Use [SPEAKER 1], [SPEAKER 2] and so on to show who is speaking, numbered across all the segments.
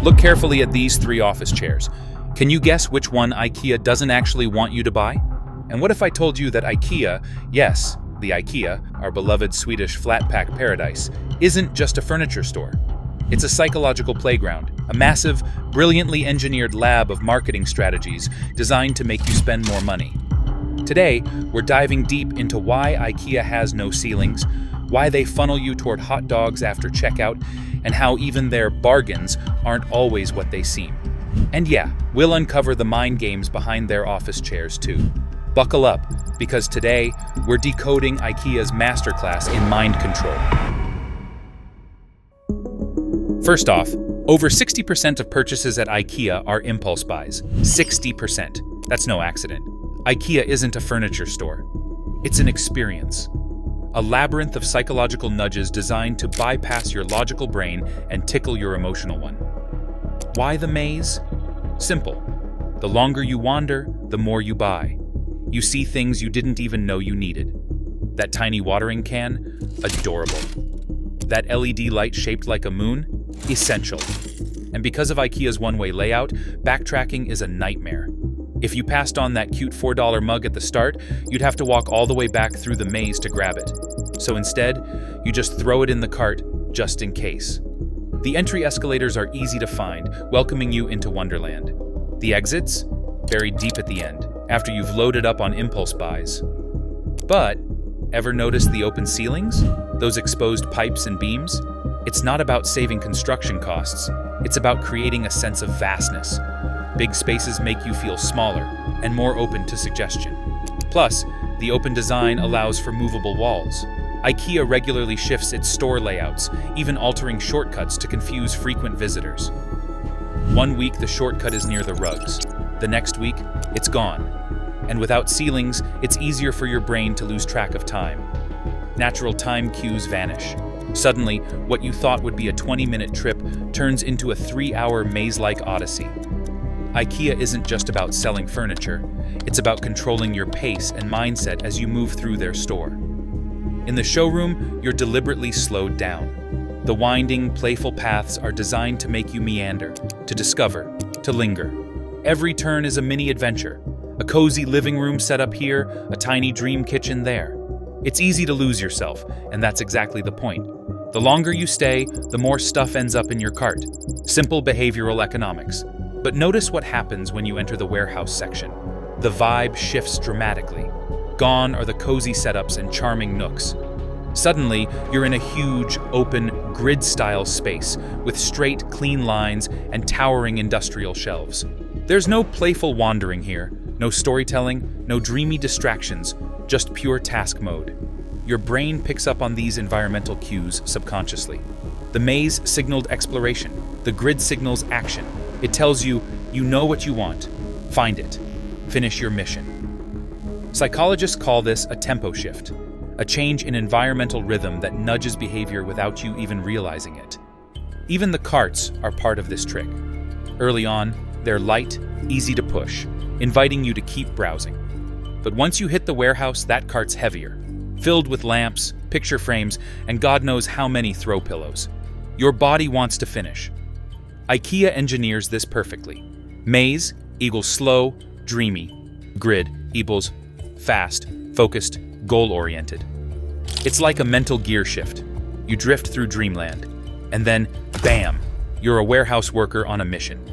[SPEAKER 1] Look carefully at these 3 office chairs. Can you guess which one IKEA doesn't actually want you to buy? And what if I told you that IKEA, yes, the IKEA, our beloved Swedish flat pack paradise, isn't just a furniture store? It's a psychological playground, a massive, brilliantly engineered lab of marketing strategies designed to make you spend more money. Today, we're diving deep into why IKEA has no ceilings, why they funnel you toward hot dogs after checkout, and how even their bargains aren't always what they seem. And yeah, we'll uncover the mind games behind their office chairs too. Buckle up, because today, we're decoding IKEA's masterclass in mind control. First off, over 60% of purchases at IKEA are impulse buys. 60%. That's no accident. IKEA isn't a furniture store. It's an experience. A labyrinth of psychological nudges designed to bypass your logical brain and tickle your emotional one. Why the maze? Simple. The longer you wander, the more you buy. You see things you didn't even know you needed. That tiny watering can? Adorable. That LED light shaped like a moon? Essential. And because of IKEA's one-way layout, backtracking is a nightmare. If you passed on that cute $4 mug at the start, you'd have to walk all the way back through the maze to grab it. So instead, you just throw it in the cart, just in case. The entry escalators are easy to find, welcoming you into Wonderland. The exits? Buried deep at the end, after you've loaded up on impulse buys. But, ever notice the open ceilings? Those exposed pipes and beams? It's not about saving construction costs, it's about creating a sense of vastness. Big spaces make you feel smaller and more open to suggestion. Plus, the open design allows for movable walls. IKEA regularly shifts its store layouts, even altering shortcuts to confuse frequent visitors. One week the shortcut is near the rugs. The next week, it's gone. And without ceilings, it's easier for your brain to lose track of time. Natural time cues vanish. Suddenly, what you thought would be a 20-minute trip turns into a 3-hour maze-like odyssey. IKEA isn't just about selling furniture, it's about controlling your pace and mindset as you move through their store. In the showroom, you're deliberately slowed down. The winding, playful paths are designed to make you meander, to discover, to linger. Every turn is a mini adventure. A cozy living room set up here, a tiny dream kitchen there. It's easy to lose yourself, and that's exactly the point. The longer you stay, the more stuff ends up in your cart. Simple behavioral economics. But notice what happens when you enter the warehouse section. The vibe shifts dramatically. Gone are the cozy setups and charming nooks. Suddenly, you're in a huge, open, grid-style space with straight, clean lines and towering industrial shelves. There's no playful wandering here, no storytelling, no dreamy distractions, just pure task mode. Your brain picks up on these environmental cues subconsciously. The maze signaled exploration. The grid signals action. It tells you, you know what you want. Find it. Finish your mission. Psychologists call this a tempo shift, a change in environmental rhythm that nudges behavior without you even realizing it. Even the carts are part of this trick. Early on, they're light, easy to push, inviting you to keep browsing. But once you hit the warehouse, that cart's heavier, filled with lamps, picture frames, and God knows how many throw pillows. Your body wants to finish. IKEA engineers this perfectly. Maze equals slow, dreamy. Grid equals fast, focused, goal-oriented. It's like a mental gear shift. You drift through dreamland, and then, bam, you're a warehouse worker on a mission.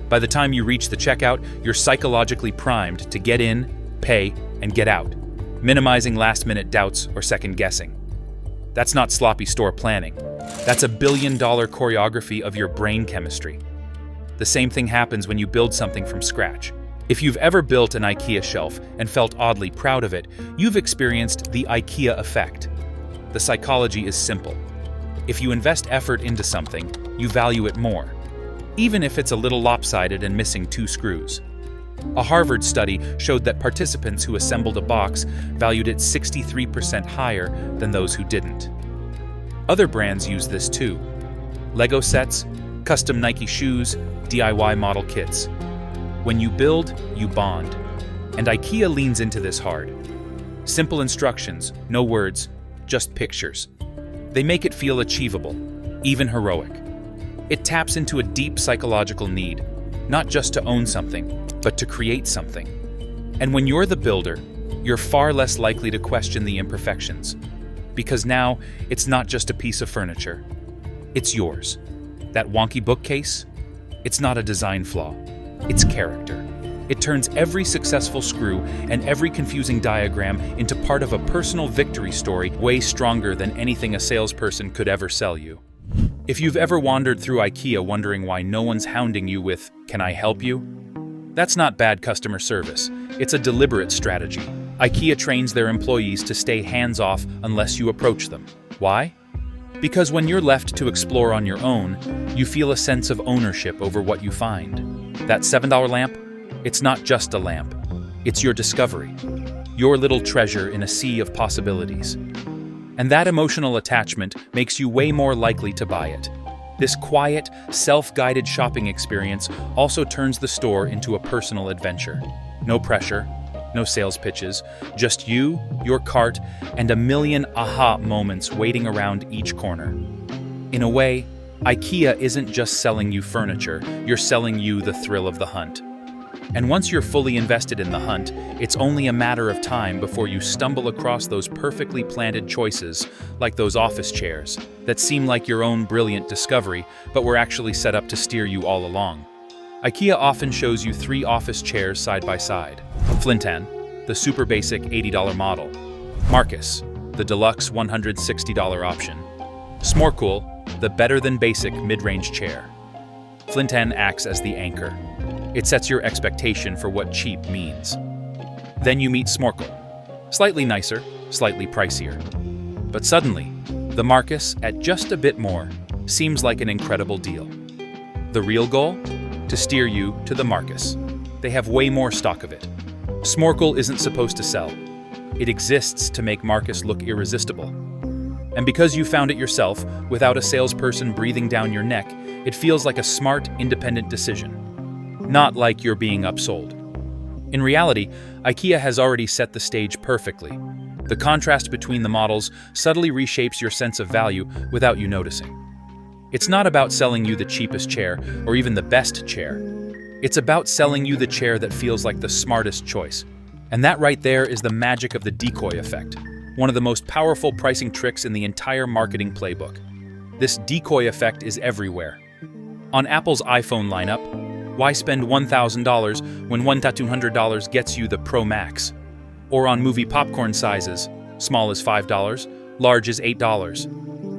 [SPEAKER 1] By the time you reach the checkout, you're psychologically primed to get in, pay, and get out, minimizing last-minute doubts or second-guessing. That's not sloppy store planning. That's a billion-dollar choreography of your brain chemistry. The same thing happens when you build something from scratch. If you've ever built an IKEA shelf and felt oddly proud of it, you've experienced the IKEA effect. The psychology is simple. If you invest effort into something, you value it more, even if it's a little lopsided and missing 2 screws. A Harvard study showed that participants who assembled a box valued it 63% higher than those who didn't. Other brands use this too. Lego sets, custom Nike shoes, DIY model kits. When you build, you bond. And IKEA leans into this hard. Simple instructions, no words, just pictures. They make it feel achievable, even heroic. It taps into a deep psychological need, not just to own something, but to create something. And when you're the builder, you're far less likely to question the imperfections, because now it's not just a piece of furniture. It's yours. That wonky bookcase? It's not a design flaw. It's character. It turns every successful screw and every confusing diagram into part of a personal victory story way stronger than anything a salesperson could ever sell you. If you've ever wandered through IKEA wondering why no one's hounding you with, "Can I help you?" That's not bad customer service. It's a deliberate strategy. IKEA trains their employees to stay hands-off unless you approach them. Why? Because when you're left to explore on your own, you feel a sense of ownership over what you find. That $7 lamp? It's not just a lamp. It's your discovery. Your little treasure in a sea of possibilities. And that emotional attachment makes you way more likely to buy it. This quiet, self-guided shopping experience also turns the store into a personal adventure. No pressure, no sales pitches, just you, your cart, and a million aha moments waiting around each corner. In a way, IKEA isn't just selling you furniture, you're selling you the thrill of the hunt. And once you're fully invested in the hunt, it's only a matter of time before you stumble across those perfectly planted choices, like those office chairs, that seem like your own brilliant discovery, but were actually set up to steer you all along. IKEA often shows you 3 office chairs side by side. Flintan, the super basic $80 model. Marcus, the deluxe $160 option. Smorkul, the better than basic mid-range chair. Flintan acts as the anchor. It sets your expectation for what cheap means. Then you meet Smorkul. Slightly nicer, slightly pricier. But suddenly, the Marcus, at just a bit more, seems like an incredible deal. The real goal? To steer you to the Marcus. They have way more stock of it. Smorkul isn't supposed to sell. It exists to make Marcus look irresistible. And because you found it yourself, without a salesperson breathing down your neck, it feels like a smart, independent decision. Not like you're being upsold. In reality, IKEA has already set the stage perfectly. The contrast between the models subtly reshapes your sense of value without you noticing. It's not about selling you the cheapest chair or even the best chair. It's about selling you the chair that feels like the smartest choice. And that right there is the magic of the decoy effect, one of the most powerful pricing tricks in the entire marketing playbook. This decoy effect is everywhere. On Apple's iPhone lineup, why spend $1,000 when $1,200 gets you the Pro Max? Or on movie popcorn sizes, small as $5, large as $8.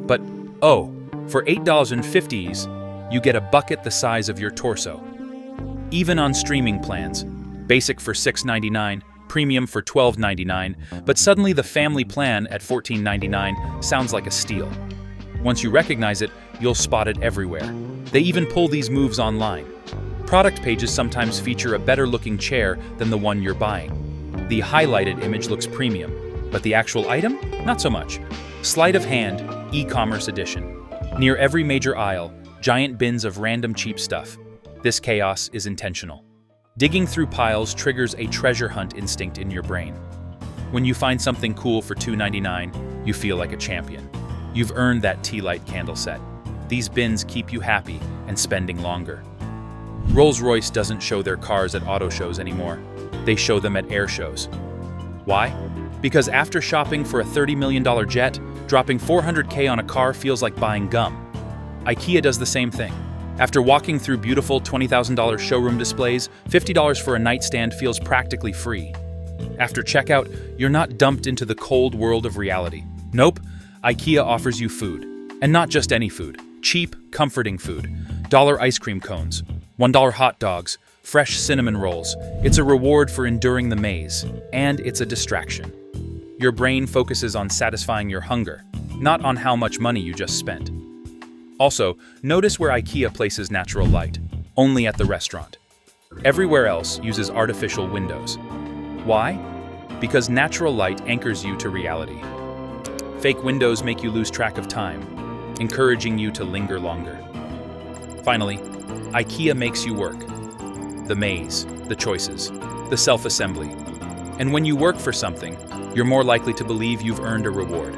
[SPEAKER 1] But, oh, for $8.50s, you get a bucket the size of your torso. Even on streaming plans, basic for $6.99, premium for $12.99, but suddenly the family plan at $14.99 sounds like a steal. Once you recognize it, you'll spot it everywhere. They even pull these moves online. Product pages sometimes feature a better-looking chair than the one you're buying. The highlighted image looks premium, but the actual item? Not so much. Sleight of hand, e-commerce edition. Near every major aisle, giant bins of random cheap stuff. This chaos is intentional. Digging through piles triggers a treasure hunt instinct in your brain. When you find something cool for $2.99, you feel like a champion. You've earned that tea light candle set. These bins keep you happy and spending longer. Rolls-Royce doesn't show their cars at auto shows anymore. They show them at air shows. Why? Because after shopping for a $30 million jet, dropping $400K on a car feels like buying gum. IKEA does the same thing. After walking through beautiful $20,000 showroom displays, $50 for a nightstand feels practically free. After checkout, you're not dumped into the cold world of reality. Nope, IKEA offers you food. And not just any food. Cheap, comforting food. $1 ice cream cones. $1 hot dogs, fresh cinnamon rolls. It's a reward for enduring the maze, and it's a distraction. Your brain focuses on satisfying your hunger, not on how much money you just spent. Also, notice where IKEA places natural light, only at the restaurant. Everywhere else uses artificial windows. Why? Because natural light anchors you to reality. Fake windows make you lose track of time, encouraging you to linger longer. Finally, IKEA makes you work. The maze, the choices, the self-assembly. And when you work for something, you're more likely to believe you've earned a reward.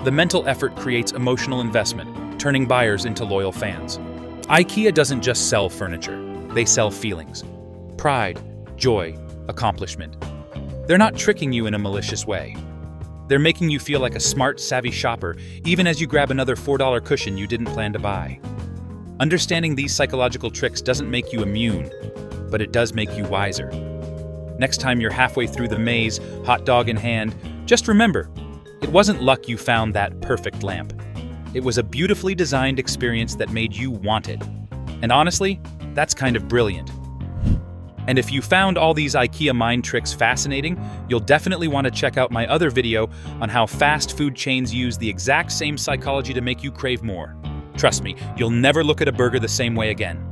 [SPEAKER 1] The mental effort creates emotional investment, turning buyers into loyal fans. IKEA doesn't just sell furniture, they sell feelings. Pride, joy, accomplishment. They're not tricking you in a malicious way. They're making you feel like a smart, savvy shopper, even as you grab another $4 cushion you didn't plan to buy. Understanding these psychological tricks doesn't make you immune, but it does make you wiser. Next time you're halfway through the maze, hot dog in hand, just remember, it wasn't luck you found that perfect lamp. It was a beautifully designed experience that made you want it. And honestly, that's kind of brilliant. And if you found all these IKEA mind tricks fascinating, you'll definitely want to check out my other video on how fast food chains use the exact same psychology to make you crave more. Trust me, you'll never look at a burger the same way again.